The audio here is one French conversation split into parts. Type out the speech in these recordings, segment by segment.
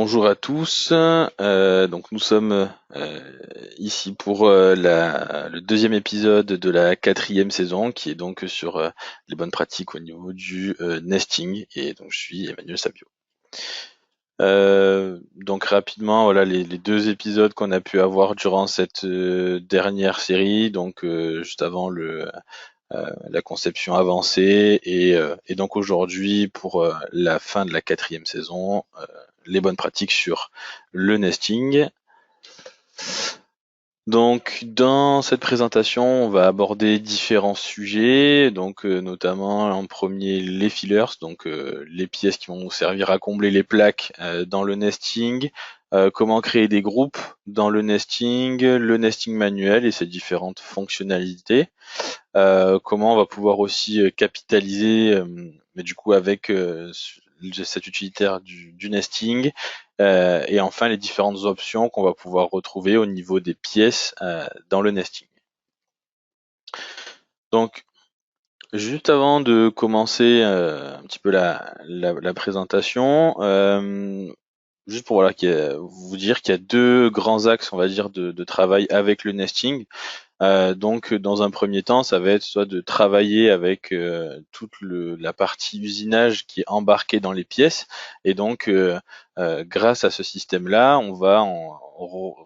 Bonjour à tous. Donc nous sommes ici pour le deuxième épisode de la quatrième saison, qui est donc sur les bonnes pratiques au niveau du nesting. Et donc je suis Emmanuel Sabio. Donc rapidement, voilà les deux épisodes qu'on a pu avoir durant cette dernière série. Donc juste avant la conception avancée et donc aujourd'hui pour la fin de la quatrième saison, les bonnes pratiques sur le nesting. Donc dans cette présentation, on va aborder différents sujets, donc notamment en premier les fillers, donc les pièces qui vont nous servir à combler les plaques dans le nesting, comment créer des groupes dans le nesting manuel et ses différentes fonctionnalités. Comment on va pouvoir aussi capitaliser, mais du coup avec cet utilitaire du nesting, et enfin les différentes options qu'on va pouvoir retrouver au niveau des pièces dans le nesting. Donc juste avant de commencer un petit peu la présentation, juste pour vous dire qu'il y a deux grands axes, on va dire, de travail avec le nesting. Donc, dans un premier temps, ça va être soit de travailler avec toute la partie usinage qui est embarquée dans les pièces, et donc grâce à ce système-là, on va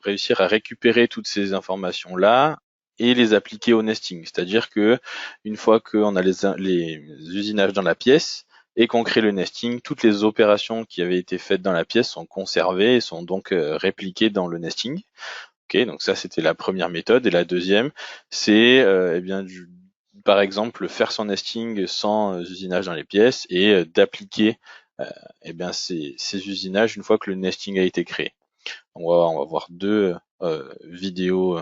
réussir à récupérer toutes ces informations-là et les appliquer au nesting. C'est-à-dire que une fois qu'on a les usinages dans la pièce et qu'on crée le nesting, toutes les opérations qui avaient été faites dans la pièce sont conservées et sont donc répliquées dans le nesting. Ok, donc ça c'était la première méthode. Et la deuxième, c'est par exemple faire son nesting sans usinage dans les pièces et d'appliquer ces usinages une fois que le nesting a été créé. On va voir deux vidéos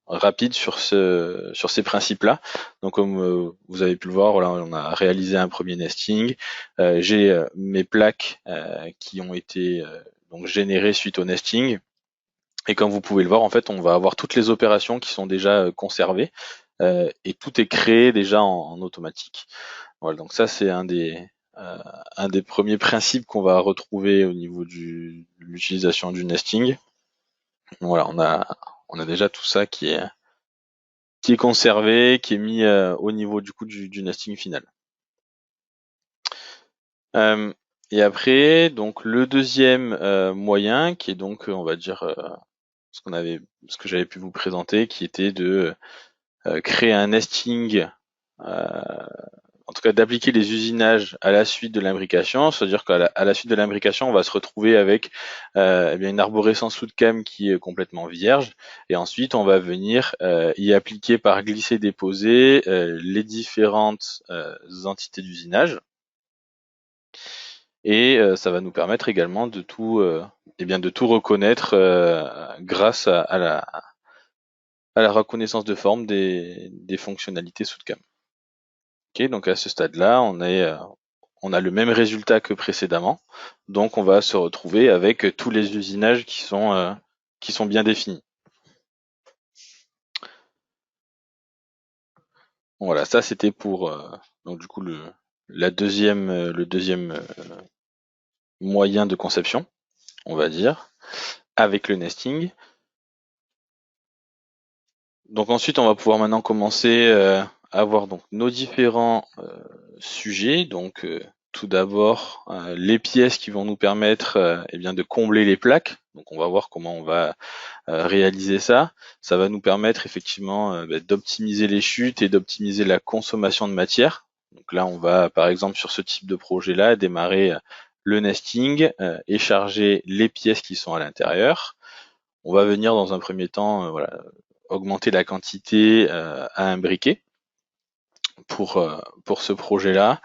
rapides sur ces principes-là. Donc comme vous avez pu le voir, voilà, on a réalisé un premier nesting. J'ai mes plaques qui ont été donc générées suite au nesting. Et comme vous pouvez le voir, en fait, on va avoir toutes les opérations qui sont déjà conservées et tout est créé déjà en automatique. Voilà, donc ça c'est un des premiers principes qu'on va retrouver au niveau de l'utilisation du nesting. Voilà, on a déjà tout ça qui est conservé, qui est mis au niveau du coup du nesting final. Euh, et après, donc le deuxième moyen, qui est donc, on va dire, ce que j'avais pu vous présenter, qui était de créer un nesting, en tout cas d'appliquer les usinages à la suite de l'imbrication, c'est-à-dire à la suite de l'imbrication, on va se retrouver avec une arborescence sous de cam qui est complètement vierge, et ensuite on va venir y appliquer par glisser-déposer les différentes entités d'usinage, et ça va nous permettre également de tout reconnaître grâce à la reconnaissance de forme des fonctionnalités sous de cam. Ok, donc à ce stade-là, on a le même résultat que précédemment. Donc on va se retrouver avec tous les usinages qui sont bien définis. Voilà, ça c'était pour donc du coup le deuxième moyen de conception, on va dire, avec le nesting. Donc ensuite, on va pouvoir maintenant commencer à voir donc nos différents sujets. Donc tout d'abord, les pièces qui vont nous permettre de combler les plaques. Donc on va voir comment on va réaliser ça. Ça va nous permettre effectivement d'optimiser les chutes et d'optimiser la consommation de matière. Donc là, on va par exemple sur ce type de projet-là démarrer le nesting et charger les pièces qui sont à l'intérieur. On va venir dans un premier temps augmenter la quantité à imbriquer pour ce projet-là.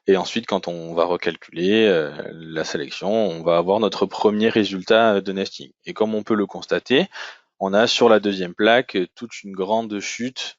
Et ensuite, quand on va recalculer la sélection, on va avoir notre premier résultat de nesting. Et comme on peut le constater, on a sur la deuxième plaque toute une grande chute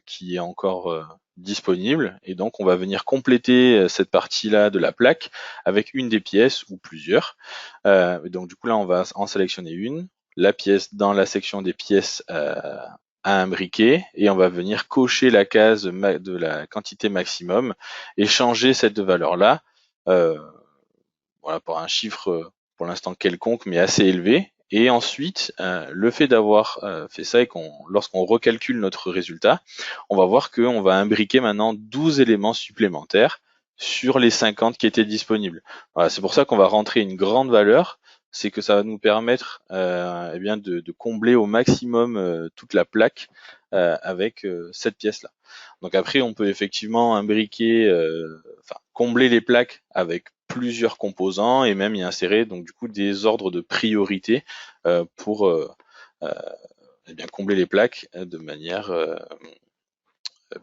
qui est encore disponible. Et donc, on va venir compléter cette partie-là de la plaque avec une des pièces ou plusieurs. Donc, du coup, là, on va en sélectionner une, la pièce dans la section des pièces à imbriquer, et on va venir cocher la case de la quantité maximum et changer cette valeur-là voilà, pour un chiffre pour l'instant quelconque, mais assez élevé. Et ensuite, le fait d'avoir fait ça et lorsqu'on recalcule notre résultat, on va voir qu'on va imbriquer maintenant 12 éléments supplémentaires sur les 50 qui étaient disponibles. Voilà, c'est pour ça qu'on va rentrer une grande valeur, c'est que ça va nous permettre eh bien de combler au maximum toute la plaque avec cette pièce-là. Donc après, on peut effectivement imbriquer, combler les plaques avec plusieurs composants et même y insérer donc du coup des ordres de priorité pour eh bien combler les plaques de manière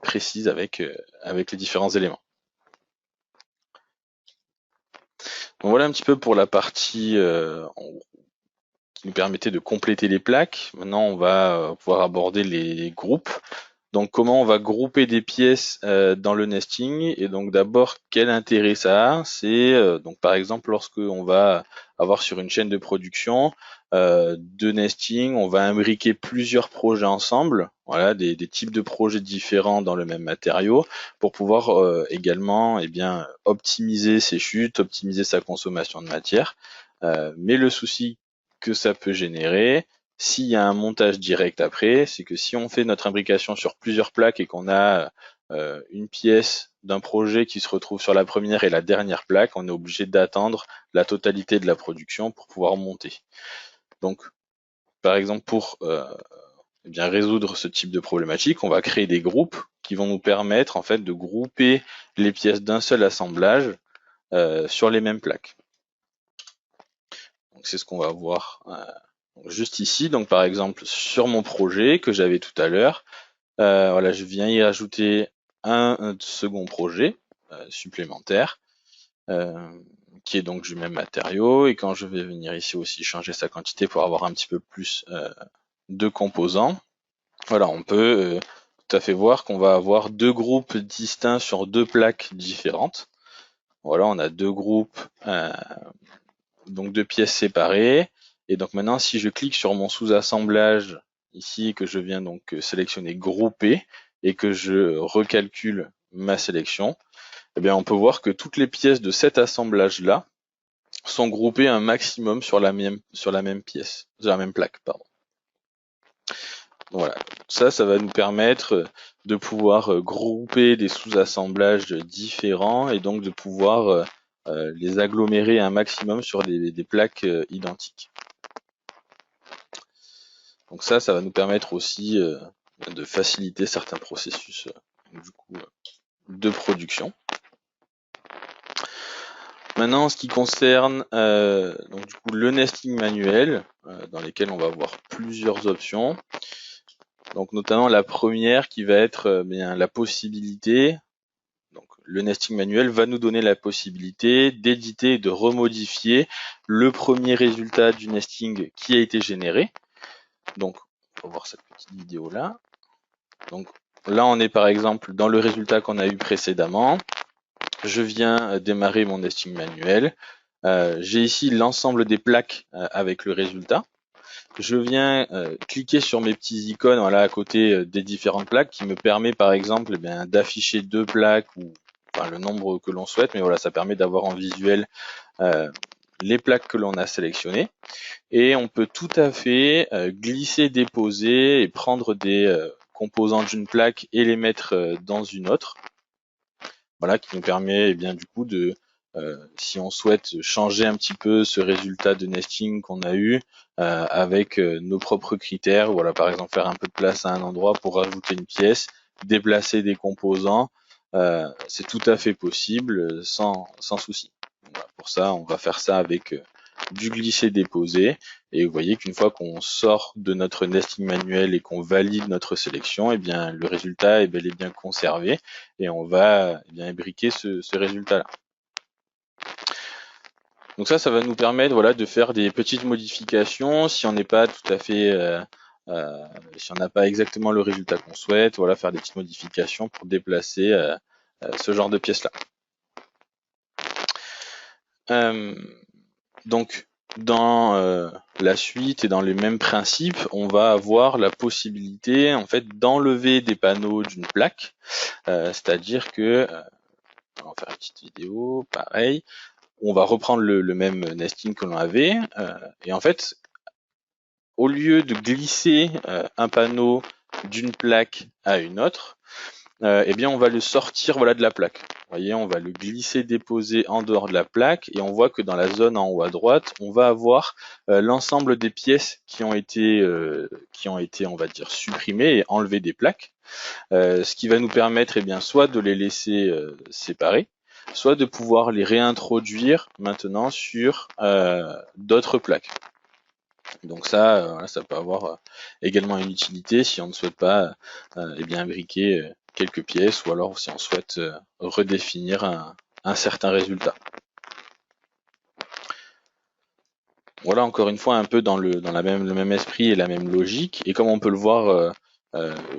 précise avec les différents éléments. Donc voilà un petit peu pour la partie qui nous permettait de compléter les plaques. Maintenant, on va pouvoir aborder les groupes. Donc comment on va grouper des pièces dans le nesting, et donc d'abord quel intérêt ça a, c'est donc par exemple lorsque on va avoir sur une chaîne de production de nesting, on va imbriquer plusieurs projets ensemble, voilà des types de projets différents dans le même matériau pour pouvoir également bien optimiser ses chutes, optimiser sa consommation de matière. Mais le souci que ça peut générer, s'il y a un montage direct après, c'est que si on fait notre imbrication sur plusieurs plaques et qu'on a une pièce d'un projet qui se retrouve sur la première et la dernière plaque, on est obligé d'attendre la totalité de la production pour pouvoir monter. Donc, par exemple, pour bien résoudre ce type de problématique, on va créer des groupes qui vont nous permettre en fait de grouper les pièces d'un seul assemblage sur les mêmes plaques. Donc c'est ce qu'on va voir juste ici. Donc par exemple sur mon projet que j'avais tout à l'heure, voilà, je viens y ajouter un second projet supplémentaire qui est donc du même matériau, et quand je vais venir ici aussi changer sa quantité pour avoir un petit peu plus de composants, voilà, on peut tout à fait voir qu'on va avoir deux groupes distincts sur deux plaques différentes. Voilà, on a deux groupes, donc deux pièces séparées. Et donc maintenant, si je clique sur mon sous-assemblage ici, que je viens donc sélectionner grouper et que je recalcule ma sélection, eh bien on peut voir que toutes les pièces de cet assemblage-là sont groupées un maximum sur la même pièce, sur la même plaque, pardon. Voilà, ça va nous permettre de pouvoir grouper des sous-assemblages différents et donc de pouvoir les agglomérer un maximum sur des plaques identiques. Donc ça va nous permettre aussi de faciliter certains processus du coup, de production. Maintenant, en ce qui concerne donc, du coup, le nesting manuel, dans lesquels on va avoir plusieurs options. Donc notamment la première qui va être bien la possibilité. Donc le nesting manuel va nous donner la possibilité d'éditer et de remodifier le premier résultat du nesting qui a été généré. Donc on va voir cette petite vidéo là. Donc là on est par exemple dans le résultat qu'on a eu précédemment. Je viens démarrer mon nesting manuel. J'ai ici l'ensemble des plaques avec le résultat. Je viens cliquer sur mes petits icônes voilà, à côté des différentes plaques qui me permet par exemple d'afficher deux plaques ou enfin, le nombre que l'on souhaite, mais voilà, ça permet d'avoir en visuel les plaques que l'on a sélectionnées. Et on peut tout à fait glisser, déposer et prendre des composants d'une plaque et les mettre dans une autre. Voilà, qui nous permet bien du coup de, si on souhaite changer un petit peu ce résultat de nesting qu'on a eu avec nos propres critères, voilà, par exemple faire un peu de place à un endroit pour rajouter une pièce, déplacer des composants, c'est tout à fait possible sans souci. Voilà, pour ça, on va faire ça avec du glisser-déposer. Et vous voyez qu'une fois qu'on sort de notre nesting manuel et qu'on valide notre sélection, eh bien le résultat est bel et bien conservé et on va bien imbriquer ce résultat-là. Donc ça va nous permettre voilà, de faire des petites modifications si on n'est pas tout à fait, si on n'a pas exactement le résultat qu'on souhaite, voilà, faire des petites modifications pour déplacer ce genre de pièces-là. Donc dans la suite et dans les mêmes principes, on va avoir la possibilité en fait d'enlever des panneaux d'une plaque, c'est-à-dire que on va faire une petite vidéo, pareil. on va reprendre le même nesting que l'on avait, et en fait, au lieu de glisser un panneau d'une plaque à une autre, eh bien on va le sortir voilà de la plaque. Vous voyez, on va le glisser, déposer en dehors de la plaque, et on voit que dans la zone en haut à droite, on va avoir l'ensemble des pièces qui ont été, on va dire, supprimées et enlevées des plaques, ce qui va nous permettre, eh bien, soit de les laisser séparés, soit de pouvoir les réintroduire maintenant sur d'autres plaques. Donc ça, voilà, ça peut avoir également une utilité si on ne souhaite pas eh bien imbriquer quelques pièces, ou alors si on souhaite redéfinir un certain résultat. Voilà, encore une fois, un peu dans le même esprit et la même logique. Et comme on peut le voir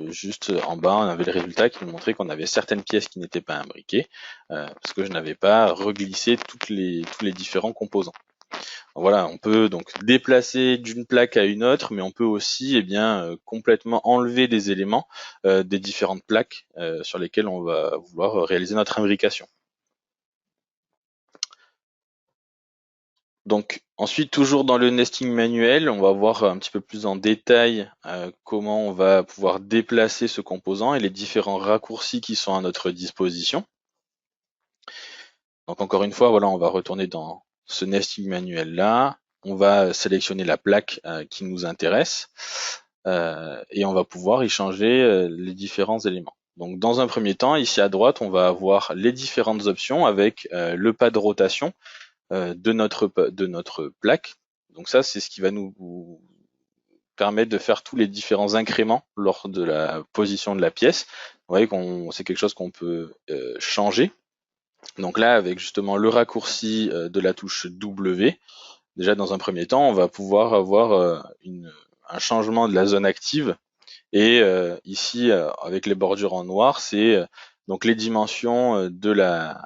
juste en bas, on avait le résultat qui nous montrait qu'on avait certaines pièces qui n'étaient pas imbriquées parce que je n'avais pas reglissé tous les différents composants. Voilà, on peut donc déplacer d'une plaque à une autre, mais on peut aussi eh bien, complètement enlever des éléments des différentes plaques sur lesquelles on va vouloir réaliser notre imbrication. Donc ensuite, toujours dans le nesting manuel, on va voir un petit peu plus en détail comment on va pouvoir déplacer ce composant et les différents raccourcis qui sont à notre disposition. Donc encore une fois, voilà, on va retourner dans ce nesting manuel là. On va sélectionner la plaque qui nous intéresse et on va pouvoir y changer les différents éléments. Donc dans un premier temps, ici à droite, on va avoir les différentes options avec le pas de rotation de notre plaque. Donc ça, c'est ce qui va nous permettre de faire tous les différents incréments lors de la position de la pièce. Vous voyez qu'on c'est quelque chose qu'on peut changer. Donc là, avec justement le raccourci de la touche W, déjà dans un premier temps, on va pouvoir avoir un changement de la zone active. Et ici, avec les bordures en noir, c'est donc les dimensions de la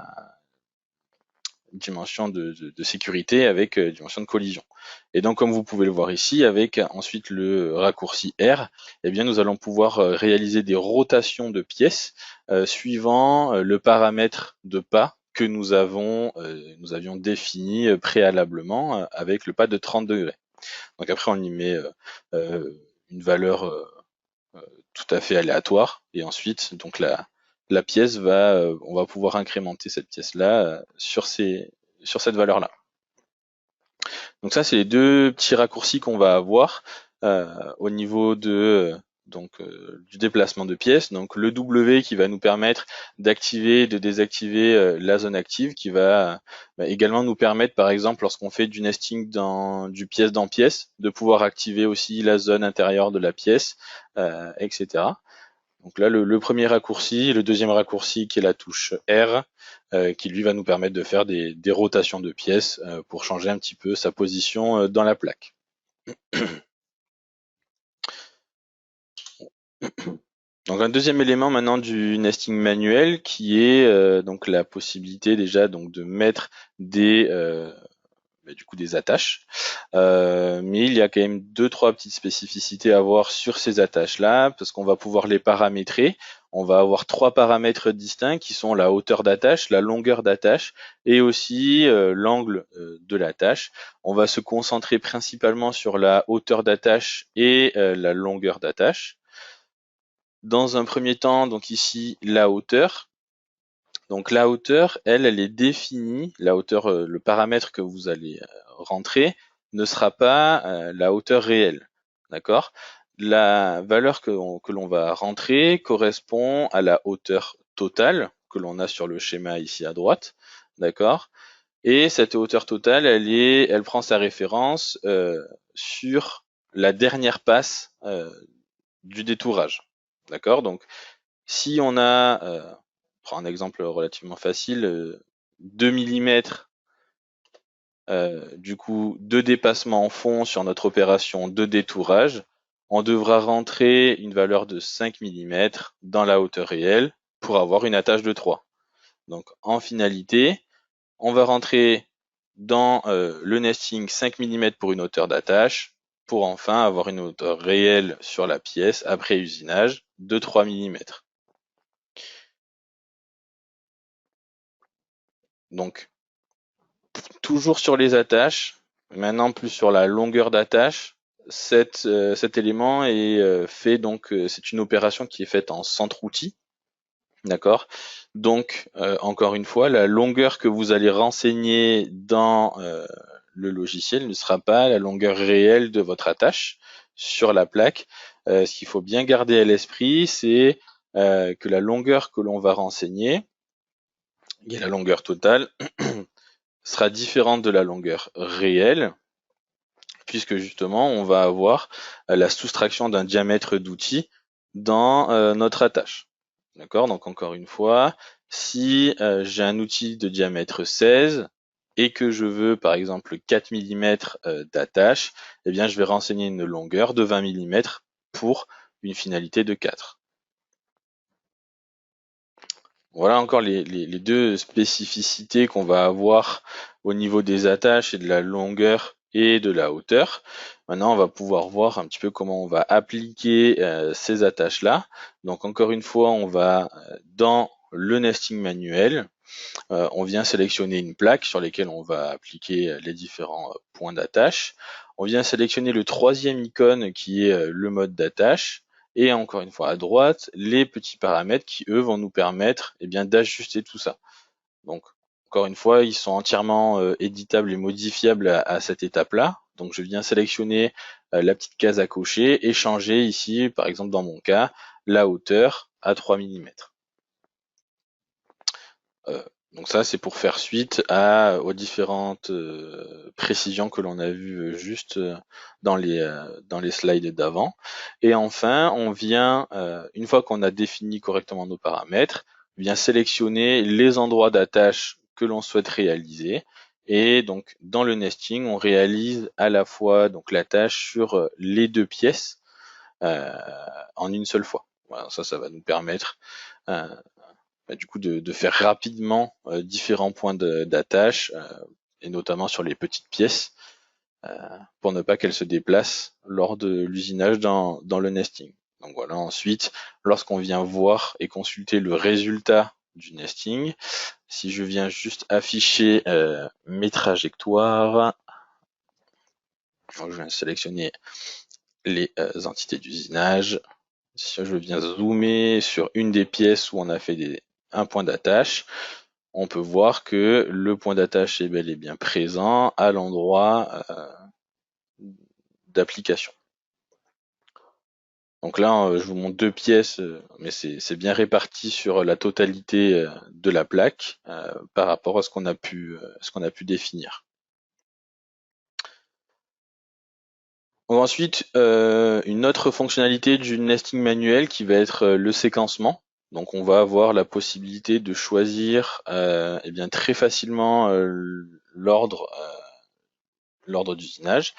dimension de sécurité avec dimension de collision. Et donc, comme vous pouvez le voir ici, avec ensuite le raccourci R, eh bien, nous allons pouvoir réaliser des rotations de pièces suivant le paramètre de pas que nous avions défini préalablement avec le pas de 30 degrés. Donc après, on y met une valeur tout à fait aléatoire, et ensuite, donc la pièce on va pouvoir incrémenter cette pièce-là sur cette valeur-là. Donc ça, c'est les deux petits raccourcis qu'on va avoir au niveau du déplacement de pièces. Donc le W qui va nous permettre d'activer et de désactiver la zone active, qui va également nous permettre, par exemple, lorsqu'on fait du nesting du pièce dans pièce, de pouvoir activer aussi la zone intérieure de la pièce, etc. Donc là, le premier raccourci, le deuxième raccourci qui est la touche R, qui lui va nous permettre de faire des rotations de pièces pour changer un petit peu sa position dans la plaque. Donc un deuxième élément maintenant du nesting manuel qui est donc la possibilité déjà donc de mettre des attaches. Mais il y a quand même deux, trois petites spécificités à voir sur ces attaches-là, parce qu'on va pouvoir les paramétrer. On va avoir trois paramètres distincts qui sont la hauteur d'attache, la longueur d'attache et aussi l'angle de l'attache. On va se concentrer principalement sur la hauteur d'attache et la longueur d'attache. Dans un premier temps, donc ici, la hauteur. Donc la hauteur, elle est définie, la hauteur, le paramètre que vous allez rentrer ne sera pas la hauteur réelle, d'accord? La valeur que l'on va rentrer correspond à la hauteur totale que l'on a sur le schéma ici à droite, d'accord? Et cette hauteur totale, elle prend sa référence sur la dernière passe du détourage, d'accord? Donc si on a, on prend un exemple relativement facile, 2 millimètres du coup de dépassement en fond sur notre opération de détourage, on devra rentrer une valeur de 5 millimètres dans la hauteur réelle pour avoir une attache de 3. Donc en finalité, on va rentrer dans le nesting 5 millimètres pour une hauteur d'attache, pour enfin avoir une hauteur réelle sur la pièce après usinage de 3 millimètres. Donc toujours sur les attaches, maintenant plus sur la longueur d'attache, cet élément est fait donc c'est une opération qui est faite en centre outil, d'accord? Donc encore une fois, la longueur que vous allez renseigner dans le logiciel ne sera pas la longueur réelle de votre attache sur la plaque. Ce qu'il faut bien garder à l'esprit, c'est que la longueur que l'on va renseigner, et la longueur totale, sera différente de la longueur réelle, puisque justement on va avoir la soustraction d'un diamètre d'outil dans notre attache. D'accord? Donc encore une fois, si j'ai un outil de diamètre 16 et que je veux par exemple 4 mm d'attache, eh bien je vais renseigner une longueur de 20 mm pour une finalité de 4. Voilà encore les deux spécificités qu'on va avoir au niveau des attaches et de la longueur et de la hauteur. Maintenant, on va pouvoir voir un petit peu comment on va appliquer ces attaches-là. Donc encore une fois, on va dans le nesting manuel, on vient sélectionner une plaque sur laquelle on va appliquer les différents points d'attache. On vient sélectionner le troisième icône qui est le mode d'attache. Et encore une fois à droite, les petits paramètres qui eux vont nous permettre d'ajuster tout ça. Donc encore une fois, ils sont entièrement éditables et modifiables à cette étape-là. Donc je viens sélectionner la petite case à cocher et changer ici, par exemple dans mon cas, la hauteur à 3 mm. Donc ça, c'est pour faire suite aux différentes précisions que l'on a vues juste dans les slides d'avant. Et enfin, on vient, une fois qu'on a défini correctement nos paramètres, vient sélectionner les endroits d'attache que l'on souhaite réaliser. Et donc, dans le nesting, on réalise à la fois donc l'attache sur les deux pièces euh, en une seule fois. Voilà, ça va nous permettre euh, du coup de faire rapidement différents points d'attache et notamment sur les petites pièces pour ne pas qu'elles se déplacent lors de l'usinage dans le nesting. Donc voilà, ensuite, lorsqu'on vient voir et consulter le résultat du nesting, si je viens juste afficher mes trajectoires, donc je viens sélectionner les entités d'usinage. Si je viens zoomer sur une des pièces où on a fait un point d'attache, on peut voir que le point d'attache est bel et bien présent à l'endroit d'application. Donc là, je vous montre deux pièces, mais c'est bien réparti sur la totalité de la plaque par rapport à ce qu'on a pu définir. On va ensuite une autre fonctionnalité du nesting manuel qui va être le séquencement. Donc on va avoir la possibilité de choisir très facilement l'ordre d'usinage.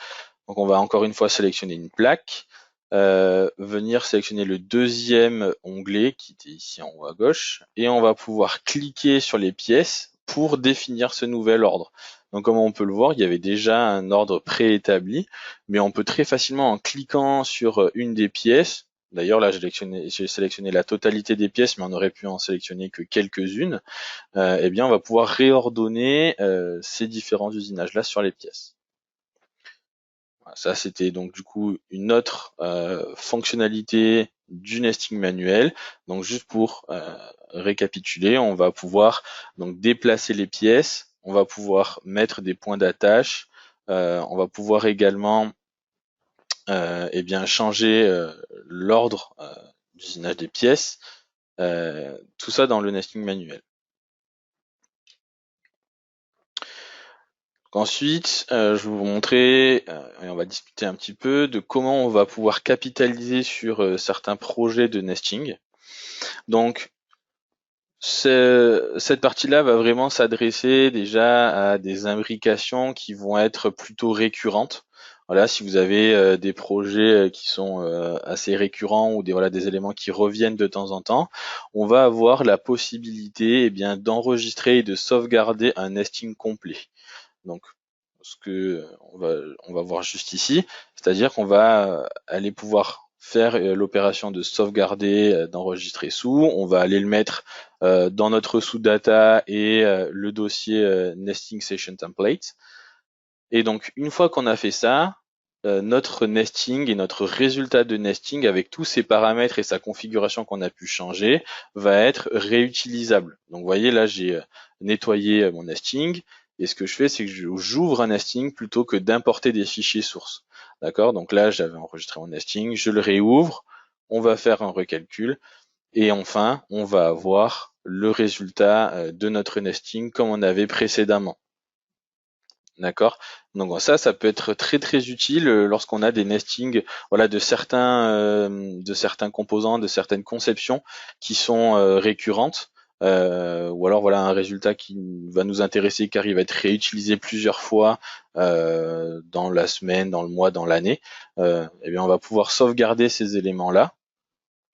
Donc on va encore une fois sélectionner une plaque, venir sélectionner le deuxième onglet qui était ici en haut à gauche, et on va pouvoir cliquer sur les pièces pour définir ce nouvel ordre. Donc comme on peut le voir, il y avait déjà un ordre préétabli, mais on peut très facilement en cliquant sur une des pièces, d'ailleurs là j'ai sélectionné la totalité des pièces, mais on aurait pu en sélectionner que quelques-unes, on va pouvoir réordonner ces différents usinages là sur les pièces. Ça, c'était donc du coup une autre fonctionnalité du nesting manuel. Donc juste pour récapituler, on va pouvoir donc déplacer les pièces, on va pouvoir mettre des points d'attache, on va pouvoir également changer l'ordre d'usinage des pièces, tout ça dans le nesting manuel. Ensuite, je vais vous montrer, et on va discuter un petit peu de comment on va pouvoir capitaliser sur certains projets de nesting. Donc, cette partie-là va vraiment s'adresser déjà à des imbrications qui vont être plutôt récurrentes. Voilà, si vous avez des projets qui sont assez récurrents ou des éléments qui reviennent de temps en temps, on va avoir la possibilité d'enregistrer et de sauvegarder un nesting complet. Donc, ce que on va voir juste ici, c'est-à-dire qu'on va aller pouvoir faire l'opération de sauvegarder, d'enregistrer sous, on va aller le mettre dans notre sous-data et le dossier nesting session template. Et donc, une fois qu'on a fait ça, notre nesting et notre résultat de nesting avec tous ces paramètres et sa configuration qu'on a pu changer va être réutilisable. Donc, vous voyez, là, j'ai nettoyé mon nesting et ce que je fais, c'est que j'ouvre un nesting plutôt que d'importer des fichiers sources. D'accord? Donc là, j'avais enregistré mon nesting, je le réouvre, on va faire un recalcul et enfin, on va avoir le résultat de notre nesting comme on avait précédemment. D'accord. Donc ça peut être très très utile lorsqu'on a des nestings, voilà, de certains composants, de certaines conceptions qui sont récurrentes, ou alors voilà un résultat qui va nous intéresser car il va être réutilisé plusieurs fois dans la semaine, dans le mois, dans l'année. Eh bien on va pouvoir sauvegarder ces éléments-là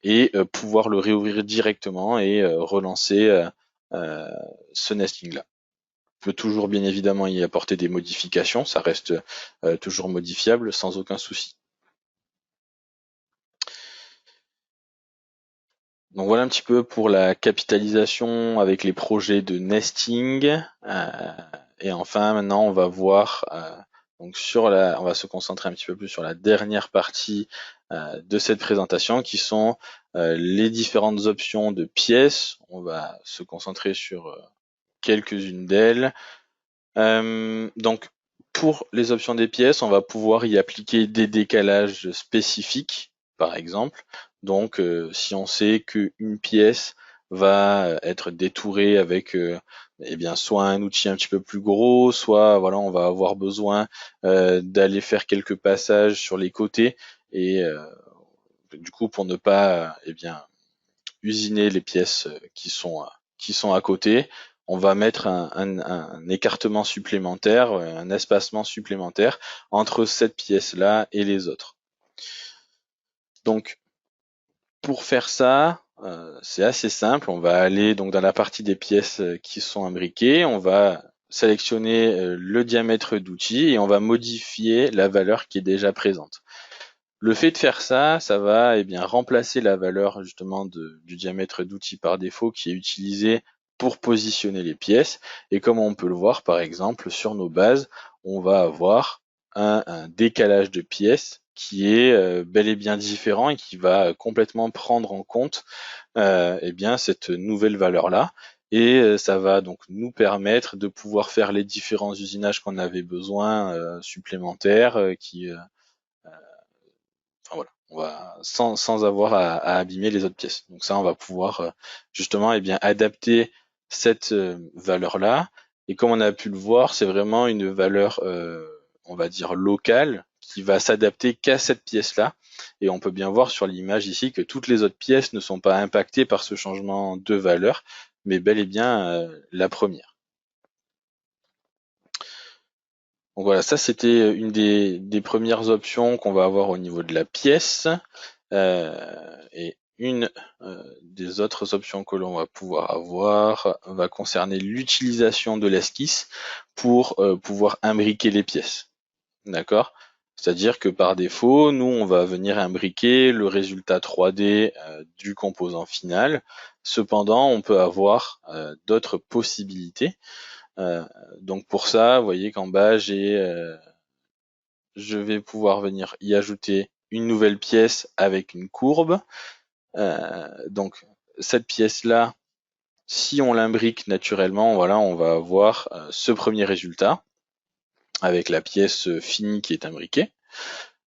et pouvoir le réouvrir directement et relancer euh, ce nesting-là peut toujours bien évidemment y apporter des modifications, ça reste toujours modifiable sans aucun souci. Donc voilà un petit peu pour la capitalisation avec les projets de nesting. Et enfin maintenant on va voir donc on va se concentrer un petit peu plus sur la dernière partie de cette présentation qui sont les différentes options de pièces. On va se concentrer sur quelques-unes d'elles. Donc, pour les options des pièces, on va pouvoir y appliquer des décalages spécifiques, par exemple. Donc, si on sait qu'une pièce va être détourée avec eh bien, soit un outil un petit peu plus gros, soit voilà, on va avoir besoin d'aller faire quelques passages sur les côtés et du coup pour ne pas eh bien usiner les pièces qui sont à côté. On va mettre un écartement supplémentaire, un espacement supplémentaire entre cette pièce-là et les autres. Donc, pour faire ça, c'est assez simple. On va aller donc dans la partie des pièces qui sont imbriquées. On va sélectionner le diamètre d'outil et on va modifier la valeur qui est déjà présente. Le fait de faire ça, ça va eh bien remplacer la valeur justement du diamètre d'outil par défaut qui est utilisé pour positionner les pièces. Et comme on peut le voir par exemple sur nos bases, on va avoir un décalage de pièces qui est bel et bien différent et qui va complètement prendre en compte eh bien cette nouvelle valeur là. Et ça va donc nous permettre de pouvoir faire les différents usinages qu'on avait besoin supplémentaires enfin voilà, on va sans avoir à abîmer les autres pièces. Donc ça, on va pouvoir justement eh bien adapter cette valeur-là. Et comme on a pu le voir, c'est vraiment une valeur, on va dire locale, qui va s'adapter qu'à cette pièce-là. Et on peut bien voir sur l'image ici que toutes les autres pièces ne sont pas impactées par ce changement de valeur, mais bel et bien la première. Donc voilà, ça c'était une des premières options qu'on va avoir au niveau de la pièce. Et une des autres options que l'on va pouvoir avoir va concerner l'utilisation de l'esquisse pour pouvoir imbriquer les pièces. D'accord? C'est-à-dire que par défaut, nous, on va venir imbriquer le résultat 3D du composant final. Cependant, on peut avoir d'autres possibilités. Euh, donc pour ça, vous voyez qu'en bas, je vais pouvoir venir y ajouter une nouvelle pièce avec une courbe. Donc cette pièce-là, si on l'imbrique naturellement, voilà, on va avoir ce premier résultat avec la pièce finie qui est imbriquée.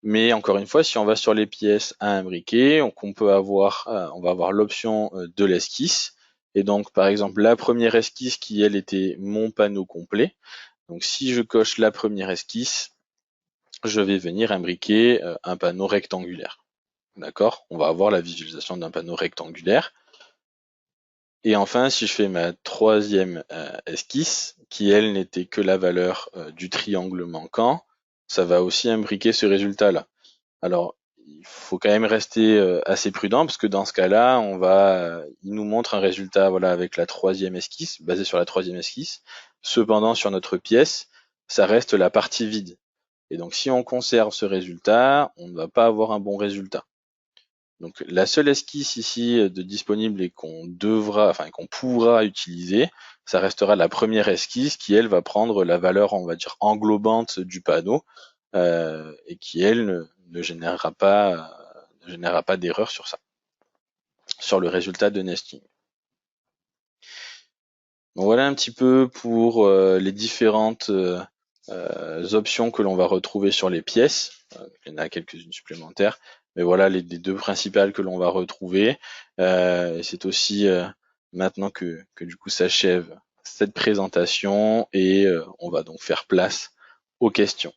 Mais encore une fois, si on va sur les pièces à imbriquer, donc on peut avoir, on va avoir l'option de l'esquisse. Et donc, par exemple, la première esquisse qui, elle, était mon panneau complet. Donc, si je coche la première esquisse, je vais venir imbriquer un panneau rectangulaire. D'accord? On va avoir la visualisation d'un panneau rectangulaire. Et enfin, si je fais ma troisième esquisse, qui elle n'était que la valeur du triangle manquant, ça va aussi imbriquer ce résultat-là. Alors, il faut quand même rester assez prudent parce que dans ce cas-là, il nous montre un résultat, voilà, avec la troisième esquisse, basé sur la troisième esquisse. Cependant, sur notre pièce, ça reste la partie vide. Et donc, si on conserve ce résultat, on ne va pas avoir un bon résultat. Donc la seule esquisse ici de disponible et qu'on pourra utiliser, ça restera la première esquisse qui elle va prendre la valeur, on va dire, englobante du panneau et qui elle ne générera pas d'erreur sur ça, sur le résultat de nesting. Donc voilà un petit peu pour les différentes options que l'on va retrouver sur les pièces. Il y en a quelques-unes supplémentaires, mais voilà les deux principales que l'on va retrouver. C'est aussi maintenant que du coup s'achève cette présentation et on va donc faire place aux questions.